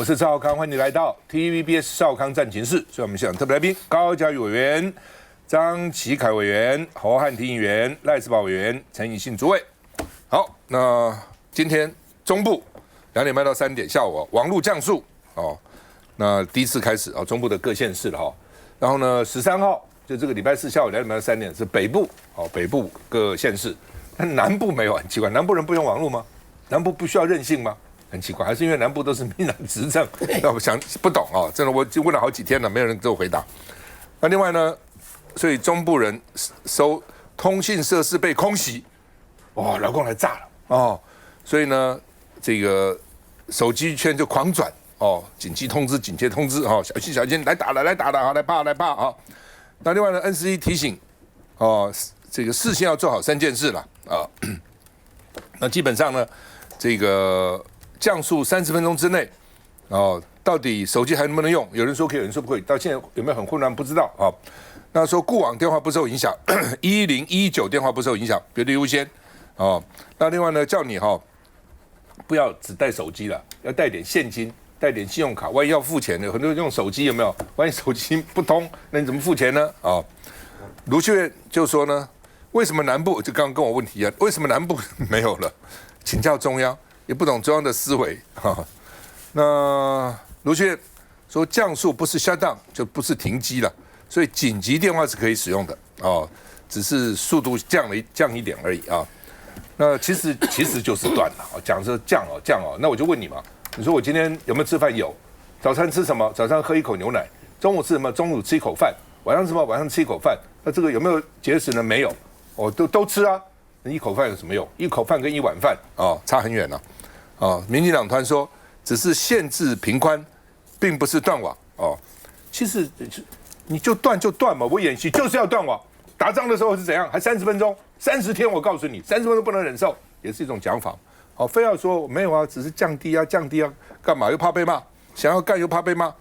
是赵少康，欢迎你来到 TVBS 赵少康战情室。所以我们现场特别来宾高嘉瑜委员、张启凯委员、侯汉廷议员、赖士葆委员、陈以信主委。好，那今天中部2点半到3点下午网络降速哦，那第一次开始中部的各县市了哈。然后呢，13号就这个礼拜四下午2点半到3点是北部北部各县市，但南部没有，很奇怪，南部人不用网络吗？南部不需要任性吗？很奇怪，还是因为南部都是民进党执政？那我想不懂真的，我问了好几天了，没有人给我回答。那另外呢，所以中部人收通信设施被空袭，老公来炸了所以呢，这个手机圈就狂转紧急通知、警戒通知小心来打了，来打了来怕那另外呢，NCC 提醒这个事先要做好3件事了那基本上呢，这个降速30分钟之内，到底手机还能不能用？有人说可以，有人说不可以。到现在有没有很混乱？不知道那说固网电话不受影响，110、119电话不受影响，别的优先那另外呢，叫你不要只带手机了，要带点现金，带点信用卡。万一要付钱的，很多人用手机有没有？万一手机不通，那你怎么付钱呢？卢秀燕就说呢，为什么南部就刚刚跟我问题一样，为什么南部没有了？请教中央。也不懂中央的思维那卢秀燕说，降速不是 shut down 就不是停机了，所以紧急电话是可以使用的只是速度降一点而已那其实就是断了讲说降那我就问你嘛，你说我今天有没有吃饭？有。早餐吃什么？早上喝1口牛奶。中午吃什么？中午吃1口饭。晚上吃什么？晚上吃1口饭。那这个有没有节食呢？没有都吃啊。1口饭有什么用？1口饭跟1碗饭差很远了民进党团说只是限制频宽，并不是断网其实你就断嘛，我演习就是要断网。打仗的时候是怎样？还30分钟，30天，我告诉你，30分钟不能忍受，也是一种讲法非要说没有只是降低干嘛？又怕被骂，想要干又怕被骂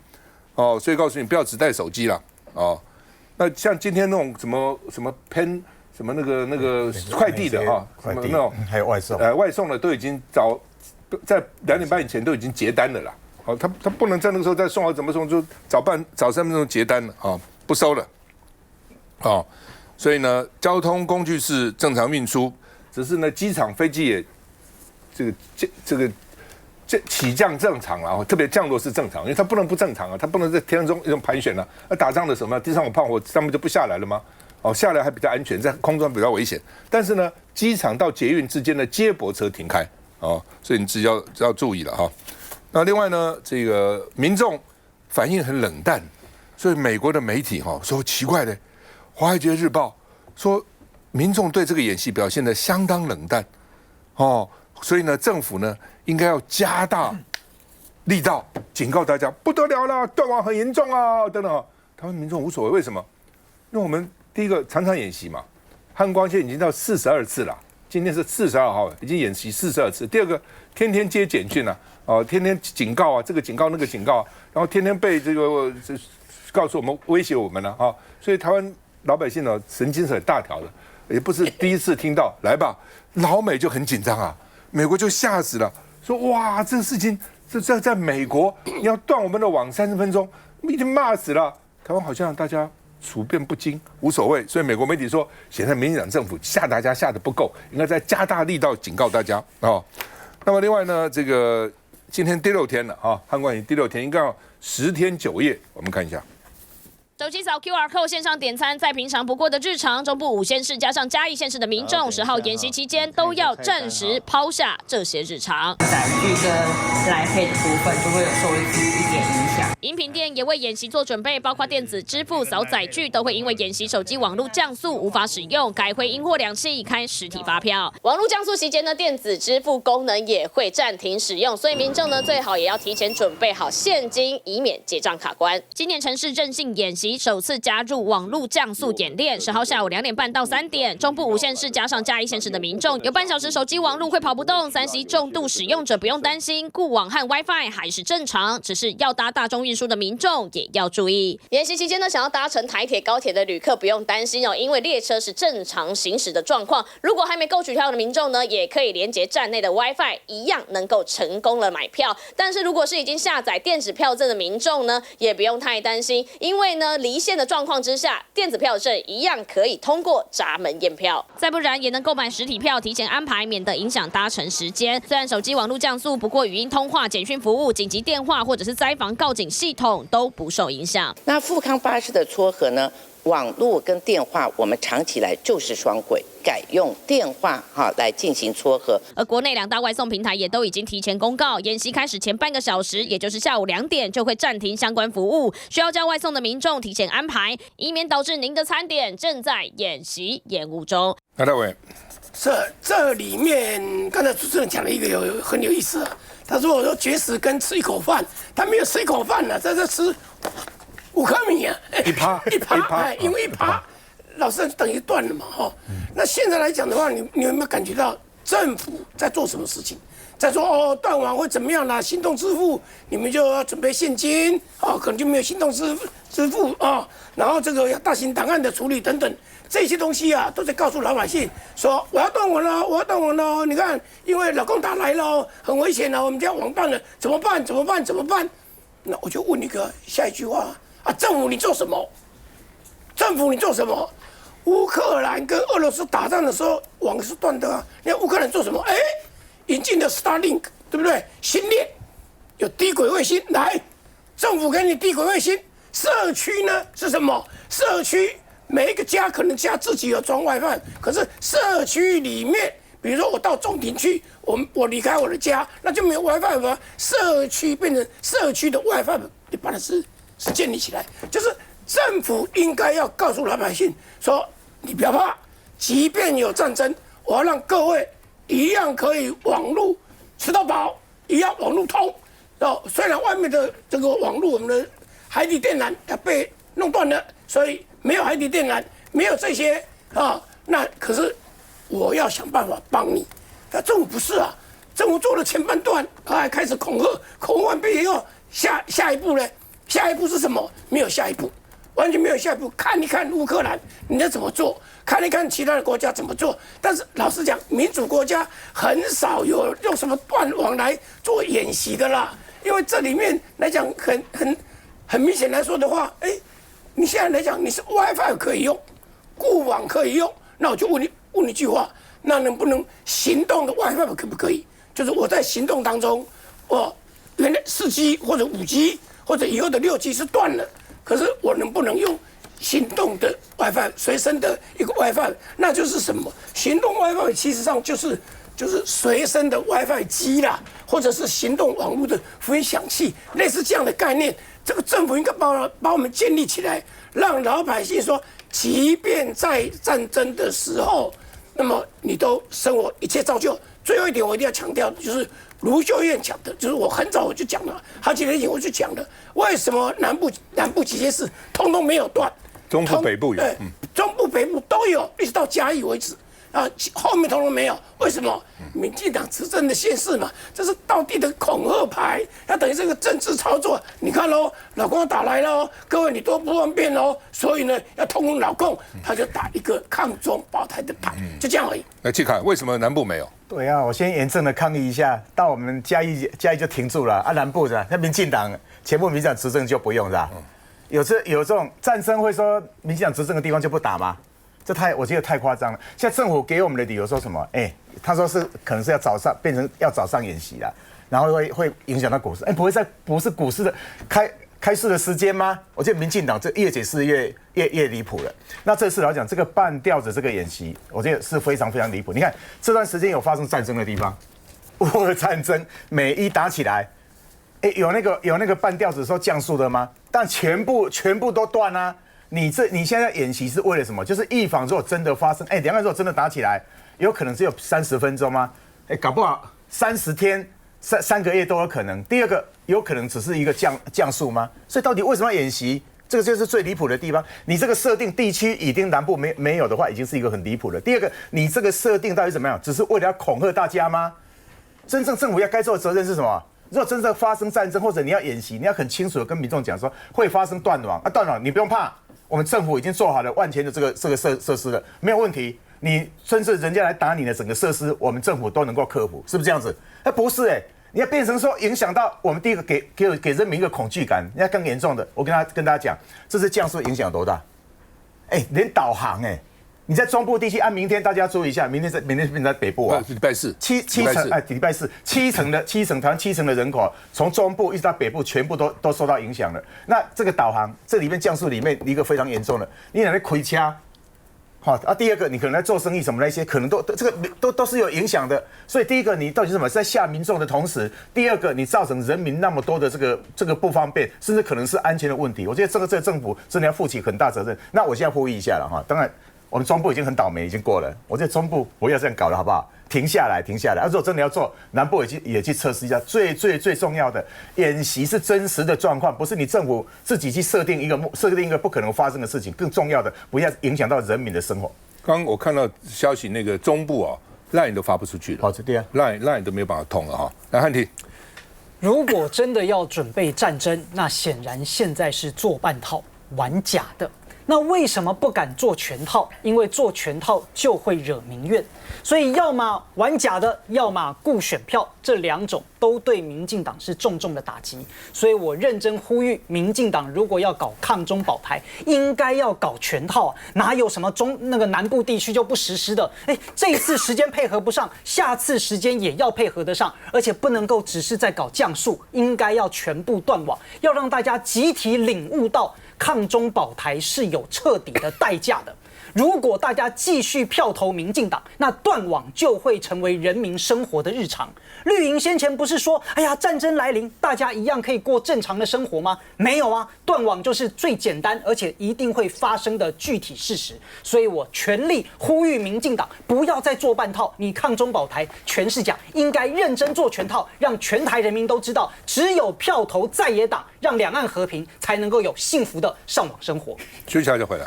所以告诉你不要只带手机了那像今天那种什么pen什么那个快递的快递那种还有外送外送的都已经在2点半以前都已经结单了啦他不能在那个时候再送怎么送？就早3分钟结单了不收了所以呢，交通工具是正常运输，只是呢机场飞机也这个起降正常了特别降落是正常，因为它不能不正常它不能在天中一种盘旋那打仗的什么地上有炮火，上面就不下来了吗？下来还比较安全，在空中比较危险。但是呢，机场到捷运之间的接驳车停开所以你自己要注意了那另外呢，这个民众反应很冷淡，所以美国的媒体说奇怪的，《华尔街日报》说民众对这个演习表现得相当冷淡所以呢，政府呢应该要加大力道，警告大家不得了了，断网很严重等等台湾民众无所谓，为什么？因为我们第一个常常演习嘛，汉光线已经到42次了，今天是42号，已经演习42次。第二个，天天接简讯天天警告这个警告那个警告然后天天被这个告诉我们威胁我们了所以台湾老百姓神经是很大条的，也不是第一次听到。来吧，老美就很紧张美国就吓死了，说哇，这个事情在美国你要断我们的网30分钟，已经骂死了。台湾好像大家处变不惊，无所谓。所以美国媒体说，现在民进党政府吓大家吓得不够，应该再加大力道警告大家那么另外呢，这个今天第6天了汉光已经第6天，应该要10天9夜，我们看一下。手机扫 QR code 线上点餐，再平常不过的日常，中部5县市加上嘉义县市的民众，10号演习期间都要暂时抛下这些日常。载具跟来配的部分就会有受一点影响。饮品店也为演习做准备，包括电子支付、扫载具都会因为演习手机网络降速无法使用，改回银货2器开实体发票。网络降速期间呢，电子支付功能也会暂停使用，所以民众呢最好也要提前准备好现金，以免结账卡关。今年城市韧性演习习首次加入网络降速演练，10号下午2点半到3点，中部5县市加上嘉义县市的民众有半小时手机网络会跑不动，3C 重度使用者不用担心，固网和 WiFi 还是正常，只是要搭大众运输的民众也要注意。演习期间呢，想要搭乘台铁、高铁的旅客不用担心哦，因为列车是正常行驶的状况。如果还没购取票的民众呢，也可以连接站内的 WiFi， 一样能够成功了买票。但是如果是已经下载电子票证的民众呢，也不用太担心，因为呢离线的状况之下，电子票证一样可以通过闸门验票。再不然也能购买实体票，提前安排，免得影响搭乘时间。虽然手机网络降速，不过语音通话、简讯服务、紧急电话或者是灾防告警系统都不受影响。那富康巴士的撮合呢？网络跟电话我们长期来就是双轨，改用电话来进行撮合。而国内2大外送平台也都已经提前公告，演习开始前半个小时，也就是下午2点就会暂停相关服务，需要叫外送的民众提前安排，以免导致您的餐点正在演习延误中。那大伟，这里面刚才主持人讲了一个很有意思啊，他说我说绝食跟吃一口饭，他没有吃一口饭呢，在这吃5颗米啊，1%，因为1%，老师等于断了嘛，哈。那现在来讲的话，你有没有感觉到政府在做什么事情？在说断网会怎么样啦？行动支付你们就要准备现金可能就没有行动支付然后这个要大型档案的处理等等这些东西啊，都在告诉老百姓说我要断网了，我要断网了。你看，因为老公打来了，很危险了，我们家网断了，怎么办？那我就问一个下一句话。政府你做什么？政府你做什么？乌克兰跟俄罗斯打仗的时候，网是断的啊。你看乌克兰做什么？引进的 Starlink， 对不对？星链有低轨卫星，来，政府给你低轨卫星。社区呢是什么？社区每一个家可能家自己有装 WiFi， 可是社区里面，比如说我到中庭区，我离开我的家，那就没有 WiFi 了。社区变成社区的 WiFi， 你把它是建立起来，就是政府应该要告诉老百姓说，你不要怕，即便有战争，我要让各位一样可以网络吃到饱，一样网络通。虽然外面的这个网络，我们的海底电缆被弄断了，所以没有海底电缆，没有这些那可是我要想办法帮你。但政府不是啊，政府做了前半段，开始恐吓完毕以后，下一步呢？下一步是什么？没有下一步，完全没有下一步。看一看乌克兰，你要怎么做？看一看其他的国家怎么做。但是老实讲，民主国家很少有用什么断网来做演习的啦。因为这里面来讲，很明显来说的话，你现在来讲你是 WiFi 可以用，固网可以用，那我就问你一句话，那能不能行动的 WiFi 可不可以？就是我在行动当中，原来4G 或者5G。或者以后的6G 是断了，可是我能不能用行动的 WiFi 随身的一个 WiFi？ 那就是什么？行动 WiFi 其实上就是随身的 WiFi 机啦，或者是行动网络的分享器，类似这样的概念。这个政府应该把我们建立起来，让老百姓说，即便在战争的时候，那么你都生活一切照旧。最后一点我一定要强调的就是。卢秀燕讲的，就是我很早我就讲了，好几年前我就讲了，为什么南部几件事通通没有断，中部北部有，中部北部都有，一直到嘉义为止后面通通没有，为什么？民进党执政的县市嘛，这是道地的恐吓牌，要等于这个政治操作。你看喽，老公打来喽，各位你都不方便喽，所以呢要通融老公，他就打一个抗中保台的牌，就这样而已。来去看为什么南部没有？对啊，我先严正的抗议一下，到我们嘉义就停住了南部的那民进党全部民进党执政就不用是吧？有这种战争会说民进党执政的地方就不打吗？我觉得太夸张了。现在政府给我们的理由说什么？他说是可能是要变成要早上演习啦，然后会影响到股市。不是股市的开市的时间吗？我觉得民进党这越解释越离谱了。那这次来讲，这个半吊子这个演习，我觉得是非常非常离谱。你看这段时间有发生战争的地方，乌俄战争，美伊打起来，有那个半吊子说降速的吗？但全部都断啊！你现在演习是为了什么？就是预防如果真的发生，两岸如果真的打起来，有可能只有30分钟吗？搞不好30天、3个月都有可能。第二个，有可能只是一个降速吗？所以到底为什么要演习？这个就是最离谱的地方。你这个设定地区已经南部没有的话，已经是一个很离谱了。第二个，你这个设定到底怎么样？只是为了要恐吓大家吗？真正政府要该做的责任是什么？如果真正发生战争，或者你要演习，你要很清楚的跟民众讲说会发生断网啊，断网你不用怕，我们政府已经做好了万全的这个设施了，没有问题。你甚至人家来打你的整个设施，我们政府都能够克服，是不是这样子？不是你要变成说影响到我们第一个给人民一个恐惧感，人家更严重的，我跟大家讲，这次降速影响多大？连导航你在中部地区明天大家注意一下，明天变在北部礼拜四七成礼拜四七成台湾7成的人口从中部一直到北部全部都受到影响了。那这个导航这里面降速里面一个非常严重的，你哪来开车？第二个，你可能在做生意什么那些，可能这个都是有影响的。所以第一个，你到底是什么？在吓民众的同时，第二个，你造成人民那么多的这个不方便，甚至可能是安全的问题。我觉得这个政府真的要负起很大责任。那我现在呼吁一下了当然，我们中部已经很倒霉，已经过了。我觉得中部不要这样搞了，好不好？停下来。如果真的要做，南部也去测试一下。最重要的演习是真实的状况，不是你政府自己去设定一个不可能发生的事情。更重要的，不要影响到人民的生活。刚我看到消息，那个中部LINE 都发不出去了。这对啊，LINE 都没有办法通了来，汉庭，如果真的要准备战争，那显然现在是做半套、玩假的。那为什么不敢做全套？因为做全套就会惹民怨，所以要么玩假的，要么顾选票，这两种都对民进党是重重的打击。所以我认真呼吁，民进党如果要搞抗中保台，应该要搞全套哪有什么南部地区就不实施的？这一次时间配合不上，下次时间也要配合得上，而且不能够只是在搞降速，应该要全部断网，要让大家集体领悟到抗中保台是有彻底的代价的。如果大家继续票投民进党，那断网就会成为人民生活的日常。绿营先前不是说，战争来临，大家一样可以过正常的生活吗？没有啊，断网就是最简单而且一定会发生的具体事实。所以我全力呼吁民进党不要再做半套，你抗中保台全是假，应该认真做全套，让全台人民都知道，只有票投在野党，让两岸和平，才能够有幸福的上网生活。休息一下就回来。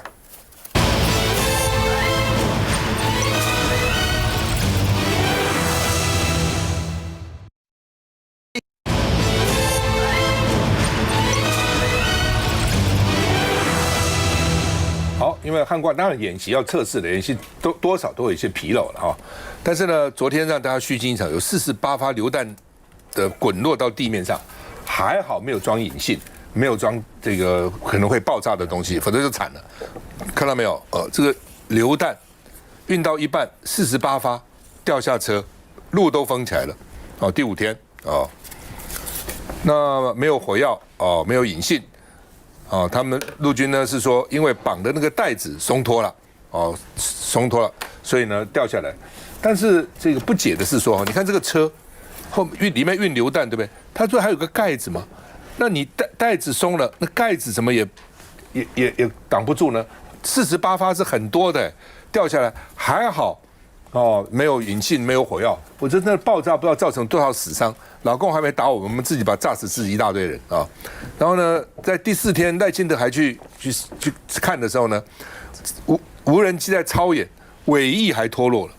好，因为汉光当然演习要测试的演习多少都有一些纰漏了但是呢，昨天让大家虚惊一场，有48发榴弹的滚落到地面上，还好没有装引信，没有装这个可能会爆炸的东西，否则就惨了。看到没有？这个榴弹运到一半，48发掉下车，路都封起来了。第5天那没有火药没有引信。他们陆军呢是说，因为绑的那个带子松脱了，松脱了，所以呢掉下来。但是这个不解的是说，你看这个车里面运榴弹，对不对？它最后还有个盖子嘛？那你带子松了，那盖子怎么也挡不住呢？48发是很多的，掉下来还好没有引信，没有火药，否则那爆炸不知道造成多少死伤。老共还没打我们自己把炸死自己一大堆人然后呢，在第4天赖清德还去看的时候呢，无人机在操演，尾翼还脱落了，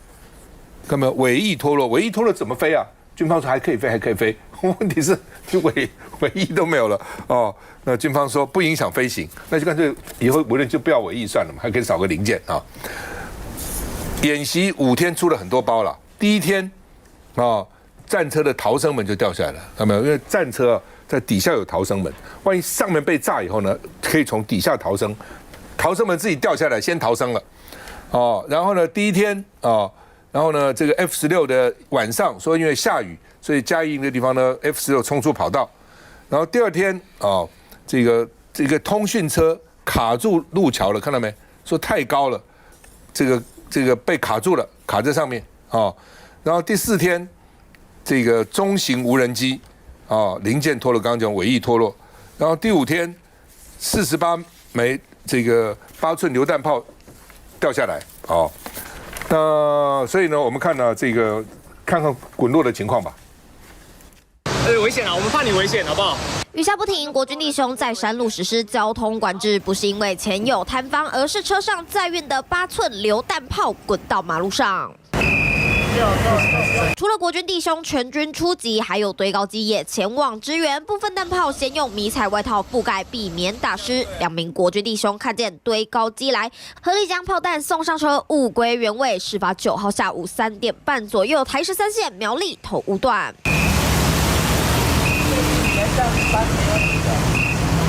看到没有？尾翼脱落怎么飞啊？军方说还可以飞，问题是尾翼都没有了那军方说不影响飞行，那就干脆以后无论就不要尾翼算了嘛，还可以少个零件演习5天出了很多包了，第1天战车的逃生门就掉下来了，看到没有？因为战车在底下有逃生门，万一上面被炸以后呢，可以从底下逃生，逃生门自己掉下来先逃生了，然后呢第1天然后呢这个 F-16的晚上说因为下雨，所以嘉义那个地方呢 F-16冲出跑道，然后第2天这个通讯车卡住路桥了，看到没？说太高了，这个被卡住了，卡在上面然后第4天。这个中型无人机零件脱落，刚刚讲尾翼脱落，然后第5天48枚这个8寸榴弹炮掉下来那所以呢，我们看看滚落的情况吧。危险啊！我们怕你危险，好不好？雨下不停，国军弟兄在山路实施交通管制，不是因为前有摊方，而是车上载运的8寸榴弹炮滚到马路上。除了国军弟兄全军出击，还有堆高机也前往支援。部分弹炮先用迷彩外套覆盖，避免打湿。2名国军弟兄看见堆高机来，合力将炮弹送上车，物归原位。事发9号下午3点半左右，台13线苗栗头屋段。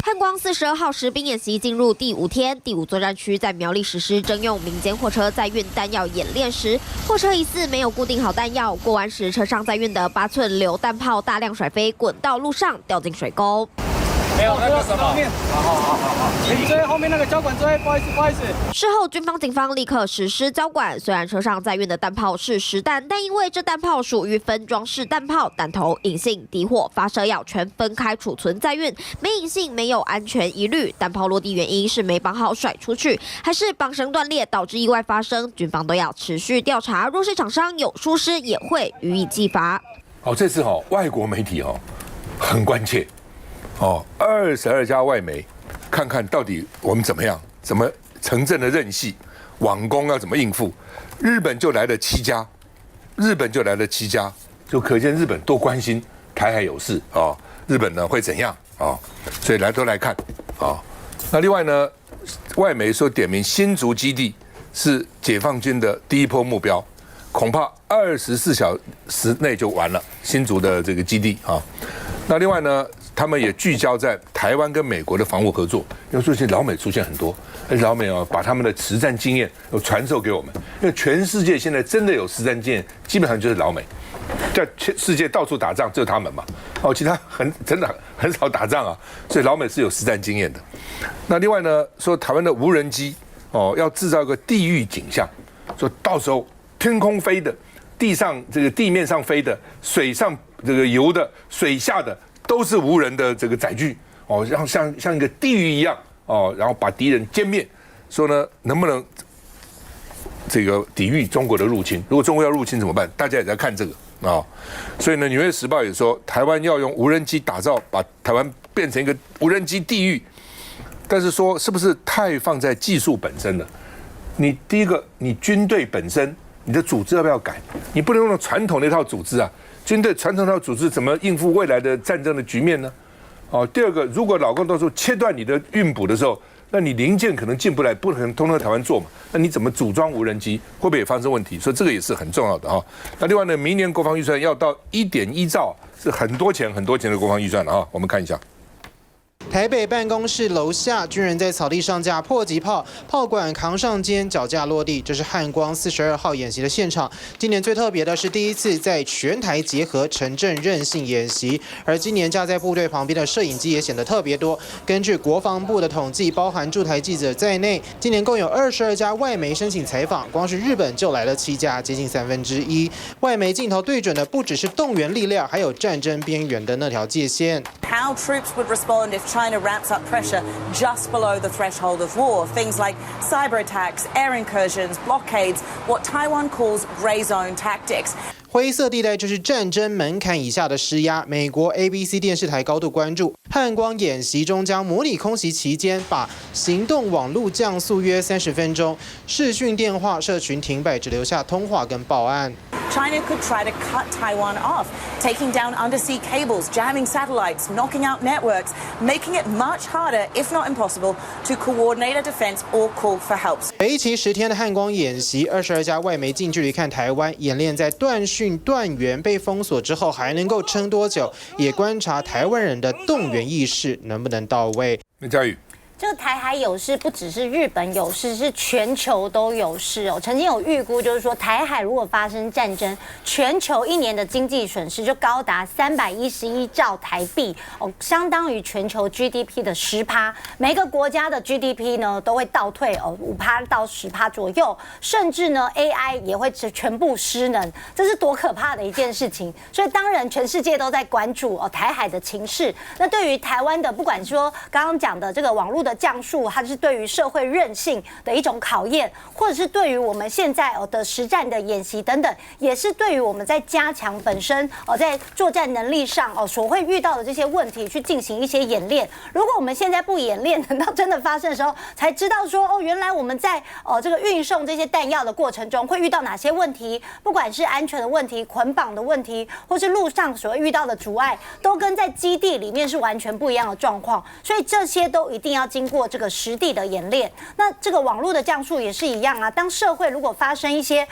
汉光42号实兵演习进入第5天，第5作战区在苗栗实施征用民间货车载运弹药演练时，货车疑似没有固定好弹药，过弯时车上载运的8寸榴弹炮大量甩飞，滚到路上掉进水沟。没有那个什么，好，你追后面那个交管追，不好意思。事后，军方警方立刻实施交管。虽然车上载运的弹炮是实弹，但因为这弹炮属于分装式弹炮，弹头、引信、底火、发射要全分开储存载运，没引信没有安全疑虑。弹炮落地原因是没绑好甩出去，还是绑绳断裂导致意外发生？军方都要持续调查，若是厂商有疏失，也会予以记罚。这次外国媒体很关切。22家外媒，看看到底我们怎么样，怎么城镇的任系，网工要怎么应付？日本就来了7家，就可见日本多关心台海有事日本呢会怎样所以都来看那另外呢，外媒说点名新竹基地是解放军的第一波目标，恐怕24小时内就完了新竹的这个基地那另外呢？他们也聚焦在台湾跟美国的防务合作，因为最近老美出现很多，而且老美把他们的实战经验传授给我们。因为全世界现在真的有实战经验，基本上就是老美，在世界到处打仗只有他们嘛，其他真的很少打仗所以老美是有实战经验的。那另外呢，说台湾的无人机要制造一个地狱景象，说到时候天空飞的、地面上飞的、水上这个游的、水下的。都是无人的这个载具然后像一个地狱一样然后把敌人歼灭，说呢能不能这个抵御中国的入侵？如果中国要入侵怎么办？大家也在看这个所以呢，《纽约时报》也说台湾要用无人机打造，把台湾变成一个无人机地狱。但是说是不是太放在技术本身了？你第一个，你军队本身你的组织要不要改？你不能用传统的一套组织军队传统那套组织怎么应付未来的战争的局面呢？第二个，如果老共到时候切断你的运补的时候，那你零件可能进不来，不可能通通在台湾做嘛？那你怎么组装无人机？会不会也发生问题？所以这个也是很重要的那另外呢，明年国防预算要到1.1兆，是很多钱的国防预算了我们看一下。台北办公室楼下，军人在草地上架迫击炮，炮管扛上肩，脚架落地。这是汉光42号演习的现场。今年最特别的是第一次在全台结合城镇韧性演习，而今年架在部队旁边的摄影机也显得特别多。根据国防部的统计，包含驻台记者在内，今年共有22家外媒申请采访，光是日本就来了7家，接近1/3。外媒镜头对准的不只是动员力量，还有战争边缘的那条界限。How troops would respond if China ramps up pressure just below the threshold of war. Things like cyber attacks, air incursions, blockades, what Taiwan calls gray zone tactics. 灰色地带就是战争门槛以下的施压。美国 ABC 电视台高度关注，汉光演习中将模拟空袭期间把行动网路降速约30分钟，视讯电话社群停摆，只留下通话跟报案。China could try to cut Taiwan off, taking down undersea cables, jamming satellites, knocking out networks, making it much harder, if not impossible, to coordinate a defense or call for help. 为期10天的汉光演习，22家外媒近距离看台湾演练，在断讯断援被封锁之后还能够撑多久，也观察台湾人的动员意识能不能到位。林佳宇。这个台海有事不只是日本有事，是全球都有事哦。曾经有预估，就是说台海如果发生战争，全球1年的经济损失就高达311兆台币哦，相当于全球 GDP 的10%。每个国家的 GDP 呢都会倒退5%到10%左右，甚至呢 AI 也会全部失能，这是多可怕的一件事情。所以当然全世界都在关注台海的情势。那对于台湾的，不管说刚刚讲的这个网络的的降速，它是对于社会韧性的一种考验，或者是对于我们现在的实战的演习等等，也是对于我们在加强本身在作战能力上所会遇到的这些问题去进行一些演练。如果我们现在不演练，等到真的发生的时候，才知道说原来我们在这个运送这些弹药的过程中会遇到哪些问题，不管是安全的问题、捆绑的问题，或是路上所遇到的阻碍，都跟在基地里面是完全不一样的状况。所以这些都一定要经过这个实地的演练。那这个网络的降速也是一样啊。当社会如果发生一些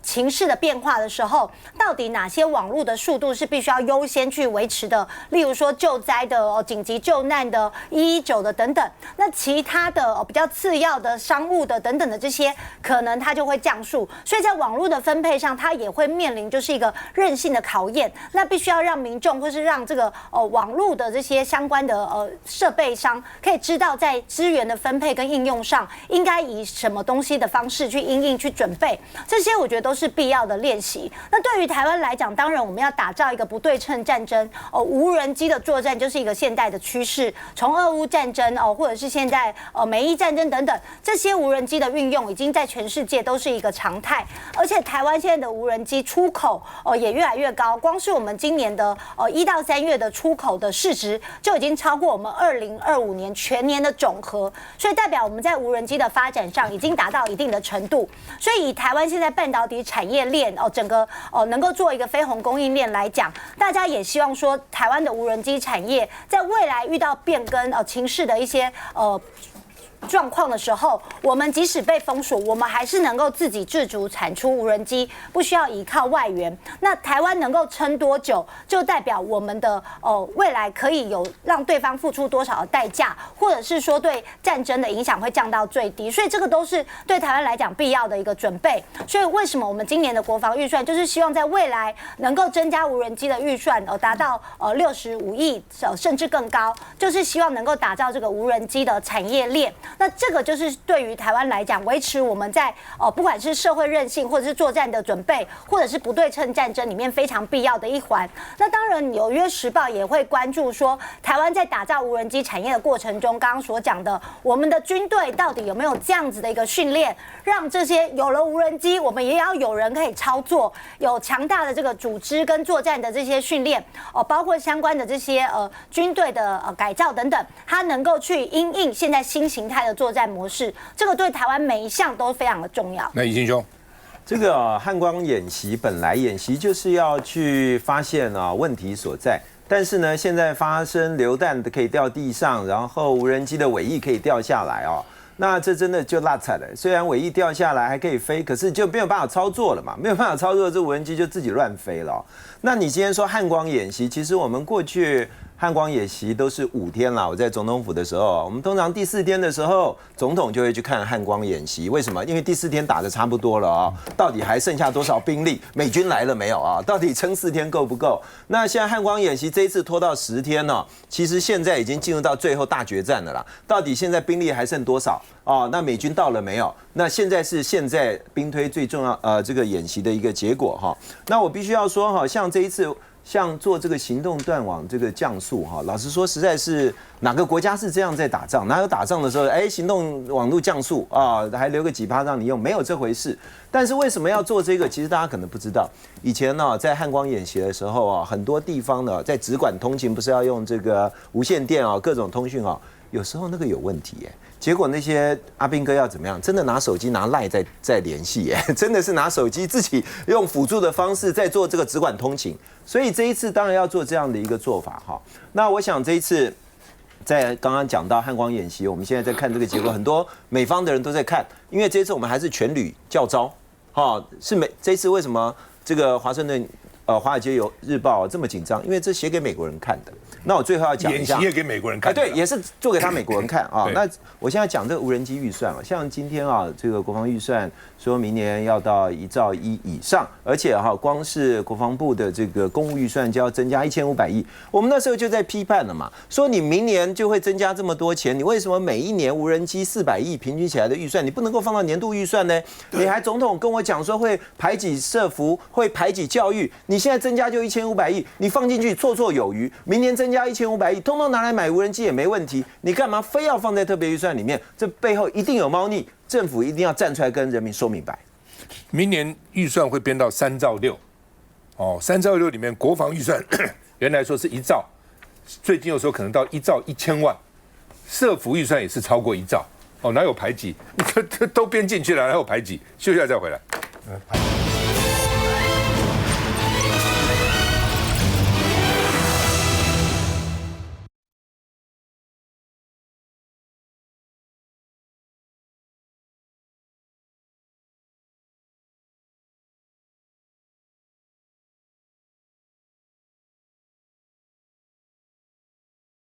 情势的变化的时候，到底哪些网络的速度是必须要优先去维持的？例如说救灾的、紧急救难的、119的等等。那其他的比较次要的商务的等等的这些，可能它就会降速。所以在网络的分配上，它也会面临就是一个韧性的考验。那必须要让民众或是让这个网络的这些相关的设备商可以知道在资源的分配跟应用上应该以什么东西的方式去因应去准备，这些我觉得都是必要的练习。那对于台湾来讲，当然我们要打造一个不对称战争，无人机的作战就是一个现代的趋势。从俄乌战争或者是现在美伊战争等等，这些无人机的运用已经在全世界都是一个常态。而且台湾现在的无人机出口也越来越高，光是我们今年的1到3月的出口的市值就已经超过我们2025年全年的总和，所以代表我们在无人机的发展上已经达到一定的程度。所以以台湾现在半导体产业链整个能够做一个飞鸿供应链来讲，大家也希望说台湾的无人机产业在未来遇到变更情势的一些状况的时候，我们即使被封锁，我们还是能够自给自足产出无人机，不需要依靠外援。那台湾能够撑多久，就代表我们的未来可以有让对方付出多少的代价，或者是说对战争的影响会降到最低。所以这个都是对台湾来讲必要的一个准备。所以为什么我们今年的国防预算就是希望在未来能够增加无人机的预算，达到65亿甚至更高，就是希望能够打造这个无人机的产业链。那这个就是对于台湾来讲，维持我们在不管是社会韧性或者是作战的准备，或者是不对称战争里面非常必要的一环。那当然，《纽约时报》也会关注说，台湾在打造无人机产业的过程中，刚刚所讲的，我们的军队到底有没有这样子的一个训练，让这些有了无人机，我们也要有人可以操作，有强大的这个组织跟作战的这些训练，包括相关的这些军队的改造等等，它能够去因应现在新形态的作战模式，这个对台湾每一项都非常的重要。那宜兴兄，这个汉光演习本来演习就是要去发现问题所在，但是呢，现在发生流弹可以掉地上，然后无人机的尾翼可以掉下来那这真的就落惨了。虽然尾翼掉下来还可以飞，可是就没有办法操作了嘛，没有办法操作，这无人机就自己乱飞了。那你今天说汉光演习，其实我们过去汉光演习都是5天啦。我在总统府的时候，我们通常第4天的时候，总统就会去看汉光演习。为什么？因为第4天打得差不多了到底还剩下多少兵力？美军来了没有到底撑4天够不够？那现在汉光演习这一次拖到10天其实现在已经进入到最后大决战了啦。到底现在兵力还剩多少那美军到了没有？那现在是现在兵推最重要这个演习的一个结果那我必须要说像这一次。像做这个行动断网这个降速老实说，实在是哪个国家是这样在打仗？哪有打仗的时候，行动网络降速还留个几%让你用？没有这回事。但是为什么要做这个？其实大家可能不知道，以前在汉光演习的时候很多地方呢，在直管通勤不是要用这个无线电各种通讯有时候那个有问题结果那些阿兵哥要怎么样？真的拿手机拿LINE在联系真的是拿手机自己用辅助的方式在做这个直管通勤。所以这一次当然要做这样的一个做法那我想这一次在刚刚讲到汉光演习，我们现在在看这个结果，很多美方的人都在看，因为这次我们还是全旅教招这次为什么这个华盛顿华尔街日报这么紧张？因为这写给美国人看的。那我最后要讲一下，演习也给美国人看，对，也是做给他美国人看那我现在讲这个无人机预算像今天这个国防预算说明年要到1兆1以上，而且光是国防部的这个公务预算就要增加1500亿。我们那时候就在批判了嘛，说你明年就会增加这么多钱，你为什么每一年无人机400亿平均起来的预算，你不能够放到年度预算呢？你还总统跟我讲说会排挤社福，会排挤教育，你现在增加就1500亿，你放进去绰绰有余。明年增加1500亿，通通拿来买无人机也没问题。你干嘛非要放在特别预算里面？这背后一定有猫腻，政府一定要站出来跟人民说明白。明年预算会编到3兆6，哦，3兆6里面国防预算原来说是1兆，最近又说可能到1兆1000万，社福预算也是超过1兆，哦，哪有排挤？都编进去了，哪有排挤？休息一下再回来。